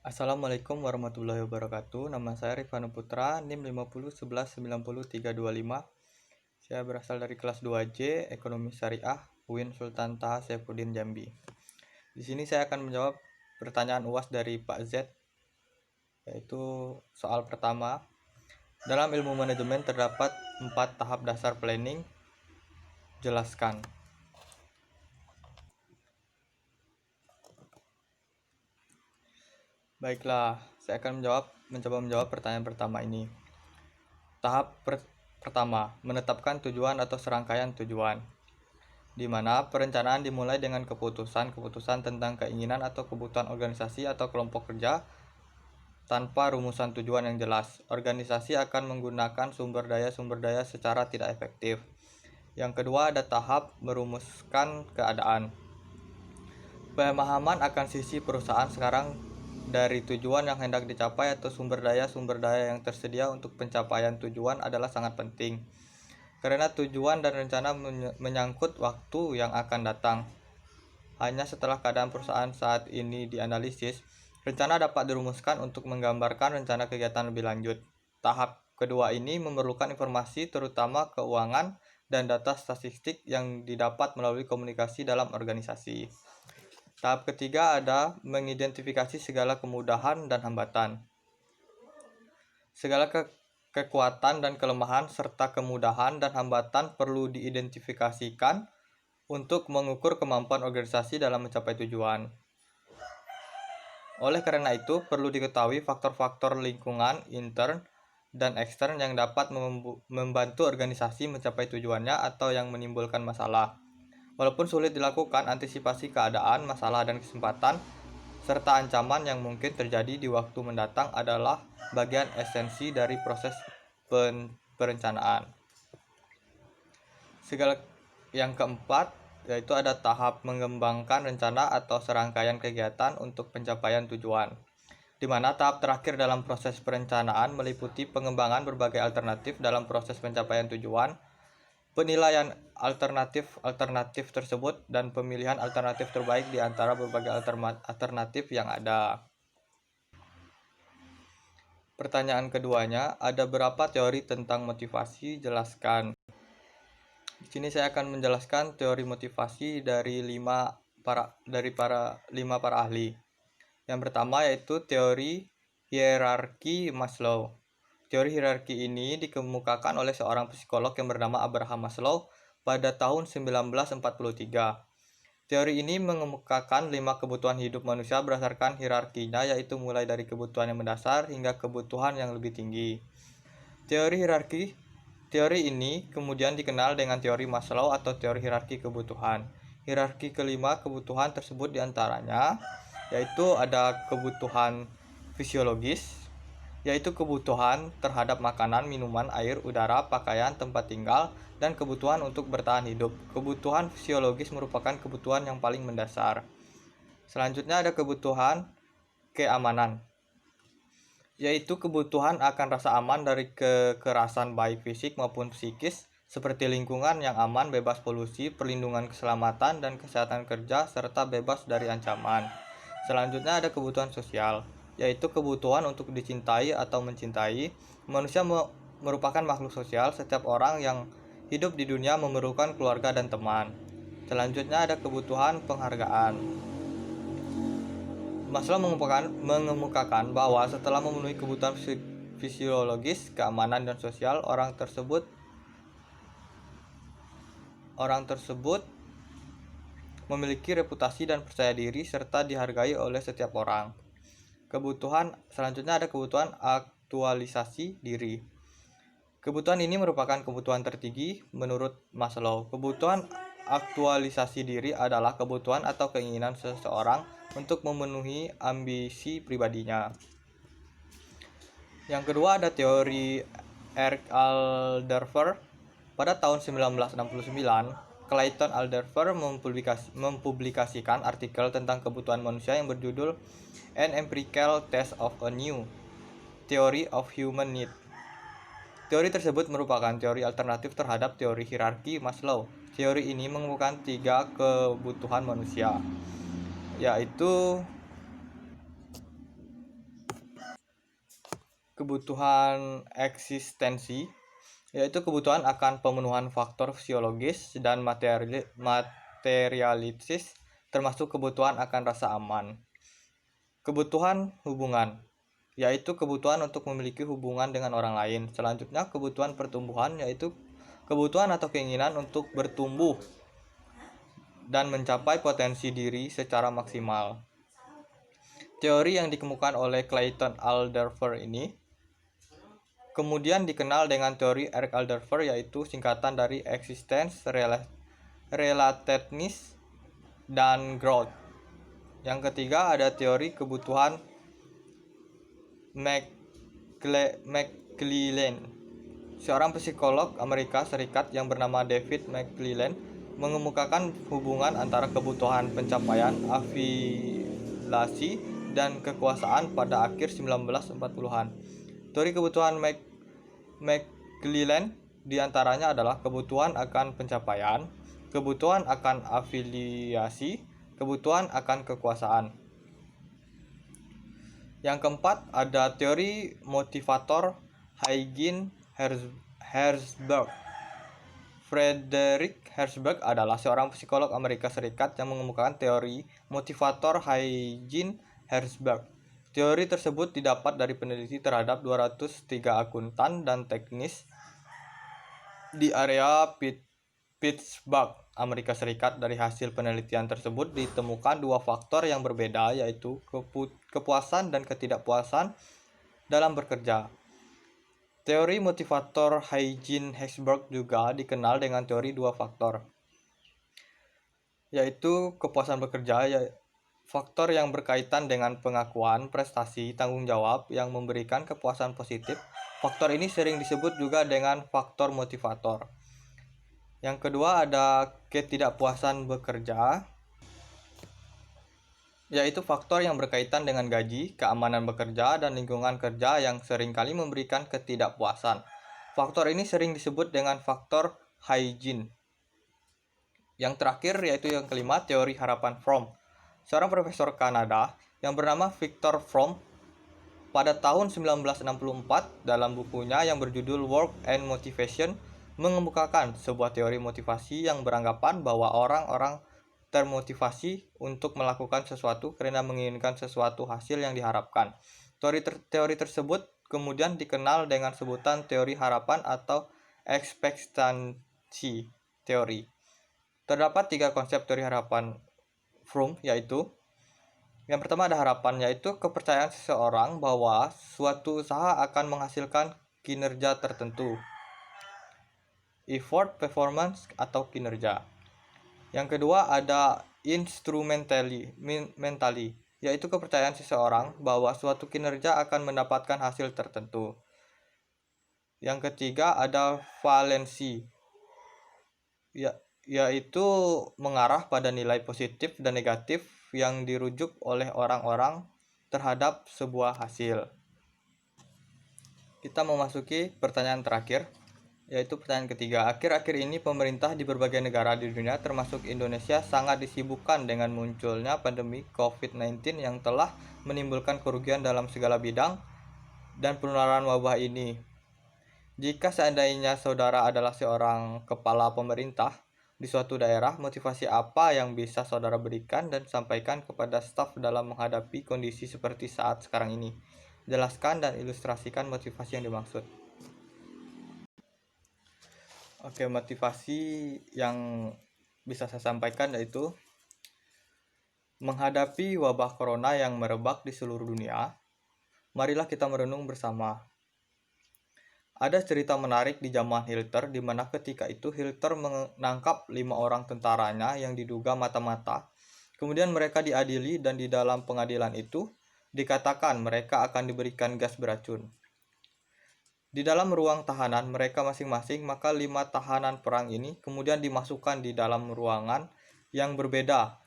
Assalamualaikum warahmatullahi wabarakatuh. Nama saya Rifano Putra, NIM 5011900325. Saya berasal dari kelas 2J Ekonomi Syariah UIN Sultan Taha Saifuddin Jambi. Di sini saya akan menjawab pertanyaan UAS dari Pak Z, yaitu soal pertama. Dalam ilmu manajemen terdapat 4 tahap dasar planning. Jelaskan. Baiklah, saya akan mencoba menjawab pertanyaan pertama ini. Tahap pertama, menetapkan tujuan atau serangkaian tujuan, di mana perencanaan dimulai dengan keputusan tentang keinginan atau kebutuhan organisasi atau kelompok kerja tanpa rumusan tujuan yang jelas. Organisasi akan menggunakan sumber daya secara tidak efektif. Yang kedua, ada tahap merumuskan keadaan. Pemahaman akan sisi perusahaan sekarang dari tujuan yang hendak dicapai atau sumber daya yang tersedia untuk pencapaian tujuan adalah sangat penting. Karena tujuan dan rencana menyangkut waktu yang akan datang. Hanya setelah keadaan perusahaan saat ini dianalisis, rencana dapat dirumuskan untuk menggambarkan rencana kegiatan lebih lanjut. Tahap kedua ini memerlukan informasi terutama keuangan dan data statistik yang didapat melalui komunikasi dalam organisasi. Tahap ketiga ada mengidentifikasi segala kemudahan dan hambatan. Segala kekuatan dan kelemahan serta kemudahan dan hambatan perlu diidentifikasikan untuk mengukur kemampuan organisasi dalam mencapai tujuan. Oleh karena itu, perlu diketahui faktor-faktor lingkungan intern dan ekstern yang dapat membantu organisasi mencapai tujuannya atau yang menimbulkan masalah. Walaupun sulit dilakukan, antisipasi keadaan, masalah, dan kesempatan, serta ancaman yang mungkin terjadi di waktu mendatang adalah bagian esensi dari proses perencanaan. Yang keempat, yaitu ada tahap mengembangkan rencana atau serangkaian kegiatan untuk pencapaian tujuan, di mana tahap terakhir dalam proses perencanaan meliputi pengembangan berbagai alternatif dalam proses pencapaian tujuan, penilaian alternatif tersebut, dan pemilihan alternatif terbaik di antara berbagai alternatif yang ada. Pertanyaan keduanya, ada berapa teori tentang motivasi? Jelaskan. Di sini saya akan menjelaskan teori motivasi dari lima para ahli. Yang pertama yaitu teori hierarki Maslow. Teori hierarki ini dikemukakan oleh seorang psikolog yang bernama Abraham Maslow pada tahun 1943. Teori ini mengemukakan 5 kebutuhan hidup manusia berdasarkan hierarkinya, yaitu mulai dari kebutuhan yang mendasar hingga kebutuhan yang lebih tinggi. Teori ini kemudian dikenal dengan teori Maslow atau teori hierarki kebutuhan. Hierarki kelima kebutuhan tersebut diantaranya yaitu ada kebutuhan fisiologis, yaitu kebutuhan terhadap makanan, minuman, air, udara, pakaian, tempat tinggal, dan kebutuhan untuk bertahan hidup. Kebutuhan fisiologis merupakan kebutuhan yang paling mendasar. Selanjutnya ada kebutuhan keamanan, yaitu kebutuhan akan rasa aman dari kekerasan baik fisik maupun psikis, seperti lingkungan yang aman, bebas polusi, perlindungan keselamatan dan kesehatan kerja, serta bebas dari ancaman. Selanjutnya ada kebutuhan sosial, yaitu kebutuhan untuk dicintai atau mencintai. Manusia merupakan makhluk sosial. Setiap orang yang hidup di dunia memerlukan keluarga dan teman. Selanjutnya ada kebutuhan penghargaan. Maslow mengemukakan bahwa setelah memenuhi kebutuhan fisiologis, keamanan, dan sosial, orang tersebut memiliki reputasi dan percaya diri serta dihargai oleh setiap orang. Selanjutnya ada kebutuhan aktualisasi diri. Kebutuhan ini merupakan kebutuhan tertinggi menurut Maslow. Kebutuhan aktualisasi diri adalah kebutuhan atau keinginan seseorang untuk memenuhi ambisi pribadinya. Yang kedua ada teori Eric Alderfer. Pada tahun 1969, Clayton Alderfer mempublikasikan artikel tentang kebutuhan manusia yang berjudul An Empirical Test of a New Theory of Human Need. Teori tersebut merupakan teori alternatif terhadap teori hierarki Maslow. Teori ini mengemukakan 3 kebutuhan manusia, yaitu kebutuhan eksistensi, yaitu kebutuhan akan pemenuhan faktor fisiologis dan materialistis, termasuk kebutuhan akan rasa aman. Kebutuhan hubungan, yaitu kebutuhan untuk memiliki hubungan dengan orang lain. Selanjutnya, kebutuhan pertumbuhan, yaitu kebutuhan atau keinginan untuk bertumbuh dan mencapai potensi diri secara maksimal. Teori yang dikemukakan oleh Clayton Alderfer ini kemudian dikenal dengan teori Eric Alderfer, yaitu singkatan dari existence, relatedness, dan growth. Yang ketiga ada teori kebutuhan McClelland. Seorang psikolog Amerika Serikat yang bernama David McClelland mengemukakan hubungan antara kebutuhan pencapaian, afiliasi, dan kekuasaan pada akhir 1940-an. Teori kebutuhan McClelland diantaranya adalah kebutuhan akan pencapaian, kebutuhan akan afiliasi, kebutuhan akan kekuasaan. Yang keempat ada teori motivator Hygiene Herzberg. Frederick Herzberg adalah seorang psikolog Amerika Serikat yang mengemukakan teori motivator Hygiene Herzberg. Teori tersebut didapat dari peneliti terhadap 203 akuntan dan teknis di area Pittsburgh, Amerika Serikat. Dari hasil penelitian tersebut ditemukan dua faktor yang berbeda, yaitu kepuasan dan ketidakpuasan dalam bekerja. Teori motivator Hygiene Herzberg juga dikenal dengan teori dua faktor, yaitu kepuasan bekerja, faktor yang berkaitan dengan pengakuan, prestasi, tanggung jawab yang memberikan kepuasan positif. Faktor ini sering disebut juga dengan faktor motivator. Yang kedua ada ketidakpuasan bekerja, yaitu faktor yang berkaitan dengan gaji, keamanan bekerja, dan lingkungan kerja yang seringkali memberikan ketidakpuasan. Faktor ini sering disebut dengan faktor hygiene. Yang terakhir yaitu yang kelima, teori harapan Fromm. Seorang profesor Kanada yang bernama Victor Fromm pada tahun 1964 dalam bukunya yang berjudul Work and Motivation mengemukakan sebuah teori motivasi yang beranggapan bahwa orang-orang termotivasi untuk melakukan sesuatu karena menginginkan sesuatu hasil yang diharapkan. Teori tersebut kemudian dikenal dengan sebutan teori harapan atau expectancy teori. Terdapat tiga konsep teori harapan Fromm, yaitu yang pertama ada harapan, yaitu kepercayaan seseorang bahwa suatu usaha akan menghasilkan kinerja tertentu. Effort, performance, atau kinerja. Yang kedua ada instrumentally, yaitu kepercayaan seseorang bahwa suatu kinerja akan mendapatkan hasil tertentu. Yang ketiga ada valensi, yaitu mengarah pada nilai positif dan negatif yang dirujuk oleh orang-orang terhadap sebuah hasil. Kita memasuki pertanyaan terakhir, yaitu pertanyaan ketiga. Akhir-akhir ini pemerintah di berbagai negara di dunia termasuk Indonesia sangat disibukkan dengan munculnya pandemi COVID-19 yang telah menimbulkan kerugian dalam segala bidang dan penularan wabah ini. Jika seandainya saudara adalah seorang kepala pemerintah di suatu daerah, motivasi apa yang bisa saudara berikan dan sampaikan kepada staf dalam menghadapi kondisi seperti saat sekarang ini? Jelaskan dan ilustrasikan motivasi yang dimaksud. Oke, motivasi yang bisa saya sampaikan yaitu menghadapi wabah corona yang merebak di seluruh dunia. Marilah kita merenung bersama. Ada cerita menarik di zaman Hitler, di mana ketika itu Hitler menangkap 5 orang tentaranya yang diduga mata-mata. Kemudian mereka diadili dan di dalam pengadilan itu dikatakan mereka akan diberikan gas beracun. Di dalam ruang tahanan mereka masing-masing, maka 5 tahanan perang ini kemudian dimasukkan di dalam ruangan yang berbeda.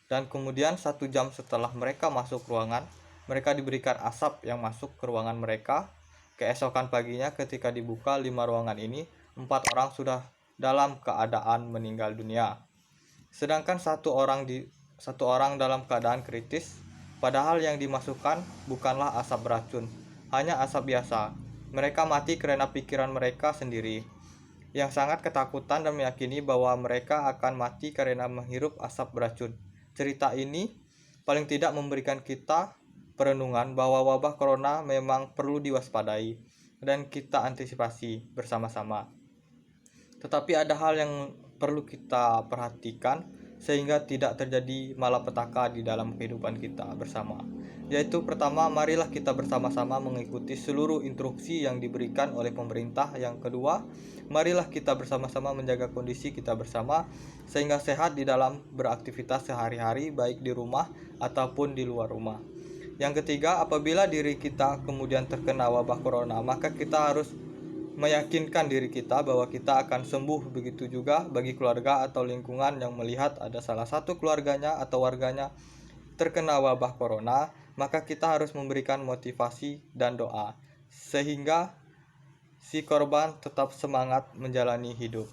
Dan kemudian 1 jam setelah mereka masuk ruangan, mereka diberikan asap yang masuk ke ruangan mereka. Keesokan paginya ketika dibuka 5 ruangan ini, 4 orang sudah dalam keadaan meninggal dunia. Sedangkan satu orang dalam keadaan kritis, padahal yang dimasukkan bukanlah asap beracun, hanya asap biasa. Mereka mati karena pikiran mereka sendiri, yang sangat ketakutan dan meyakini bahwa mereka akan mati karena menghirup asap beracun. Cerita ini paling tidak memberikan kita perenungan bahwa wabah corona memang perlu diwaspadai dan kita antisipasi bersama-sama. Tetapi ada hal yang perlu kita perhatikan sehingga tidak terjadi malapetaka di dalam kehidupan kita bersama. Yaitu pertama, marilah kita bersama-sama mengikuti seluruh instruksi yang diberikan oleh pemerintah. Yang kedua, marilah kita bersama-sama menjaga kondisi kita bersama sehingga sehat di dalam beraktivitas sehari-hari baik di rumah ataupun di luar rumah. Yang ketiga, apabila diri kita kemudian terkena wabah corona, maka kita harus meyakinkan diri kita bahwa kita akan sembuh. Begitu juga bagi keluarga atau lingkungan yang melihat ada salah satu keluarganya atau warganya terkena wabah corona, maka kita harus memberikan motivasi dan doa sehingga si korban tetap semangat menjalani hidup.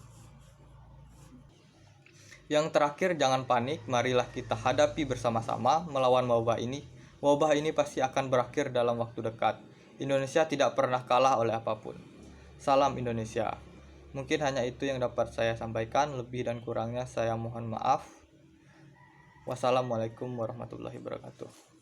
Yang terakhir, jangan panik, marilah kita hadapi bersama-sama melawan wabah ini. Wabah ini pasti akan berakhir dalam waktu dekat. Indonesia tidak pernah kalah oleh apapun. Salam Indonesia. Mungkin hanya itu yang dapat saya sampaikan. Lebih dan kurangnya saya mohon maaf. Wassalamualaikum warahmatullahi wabarakatuh.